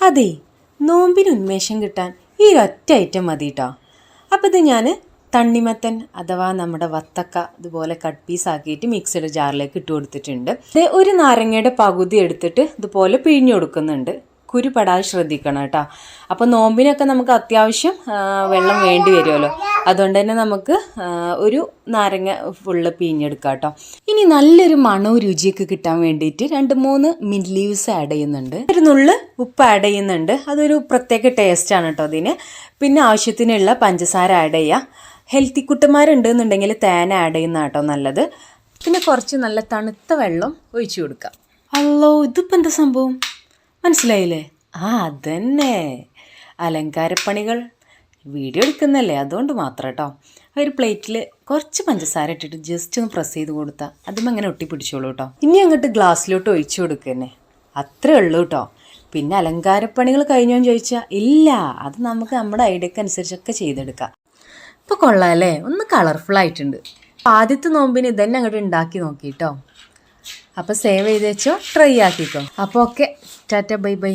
അതെ, നോമ്പിന് ഉന്മേഷം കിട്ടാൻ ഈ ഒറ്റ ഐറ്റം മതി കേട്ടോ. അപ്പോൾ ഇത് ഞാൻ തണ്ണിമത്തൻ അഥവാ നമ്മുടെ വത്തക്ക ഇതുപോലെ കട്ട് പീസ് ആക്കിയിട്ട് മിക്സഡ് ജാറിലേക്ക് ഇട്ട് കൊടുത്തിട്ടുണ്ട്. ഒരു നാരങ്ങയുടെ പകുതി എടുത്തിട്ട് ഇതുപോലെ പിഴിഞ്ഞു കൊടുക്കുന്നുണ്ട്. കുരു പെടാതെ ശ്രദ്ധിക്കണം കേട്ടോ. അപ്പോൾ നോമ്പിനൊക്കെ നമുക്ക് അത്യാവശ്യം വെള്ളം വേണ്ടി വരുമല്ലോ, അതുകൊണ്ട് തന്നെ നമുക്ക് ഒരു നാരങ്ങ ഫുള്ള് പിഴിഞ്ഞെടുക്കാം കേട്ടോ. ഇനി നല്ലൊരു മണവും രുചിയൊക്കെ കിട്ടാൻ വേണ്ടിയിട്ട് 2-3 മിന്റ് ലീവ്സ് ആഡ് ചെയ്യുന്നുണ്ട്. ഒരു നുള്ള് ഉപ്പ് ആഡ് ചെയ്യുന്നുണ്ട്. അതൊരു പ്രത്യേക ടേസ്റ്റാണ് കേട്ടോ അതിന്. പിന്നെ ആവശ്യത്തിനുള്ള പഞ്ചസാര ആഡ് ചെയ്യുക. ഹെൽത്തി കുട്ടന്മാരുണ്ടെന്നുണ്ടെങ്കിൽ തേൻ ആഡ് ചെയ്യുന്ന കേട്ടോ നല്ലത്. പിന്നെ കുറച്ച് നല്ല തണുത്ത വെള്ളം ഒഴിച്ചു കൊടുക്കാം. അല്ലോ, ഇതിപ്പോൾ എന്താ സംഭവം മനസ്സിലായില്ലേ? അതന്നെ അലങ്കാരപ്പണികൾ വീഡിയോ എടുക്കുന്നല്ലേ, അതുകൊണ്ട് മാത്രം കേട്ടോ. ഒരു പ്ലേറ്റിൽ കുറച്ച് പഞ്ചസാര ഇട്ടിട്ട് ജസ്റ്റ് ഒന്ന് പ്രസ് ചെയ്ത് കൊടുത്താൽ അതും അങ്ങനെ ഒട്ടിപ്പിടിച്ചോളൂ കേട്ടോ. ഇനി അങ്ങോട്ട് ഗ്ലാസ്സിലോട്ട് ഒഴിച്ചു കൊടുക്കുക തന്നെ, അത്രേ ഉള്ളൂ കേട്ടോ. പിന്നെ അലങ്കാരപ്പണികൾ കഴിഞ്ഞോന്ന് ചോദിച്ചാൽ ഇല്ല, അത് നമുക്ക് നമ്മുടെ ഐഡിയക്ക് അനുസരിച്ചൊക്കെ ചെയ്തെടുക്കാം. ഇപ്പോൾ കൊള്ളാം അല്ലേ, ഒന്ന് കളർഫുൾ ആയിട്ടുണ്ട്. ആദ്യത്തെ നോമ്പിന് ഇതന്നെ അങ്ങോട്ട് ഉണ്ടാക്കി നോക്കിട്ടോ. അപ്പോൾ സേവ് ചെയ്ത് വെച്ചോ, ട്രൈ ആക്കിക്കോ. അപ്പോൾ ഓക്കെ, ടാറ്റ ബൈ ബൈ.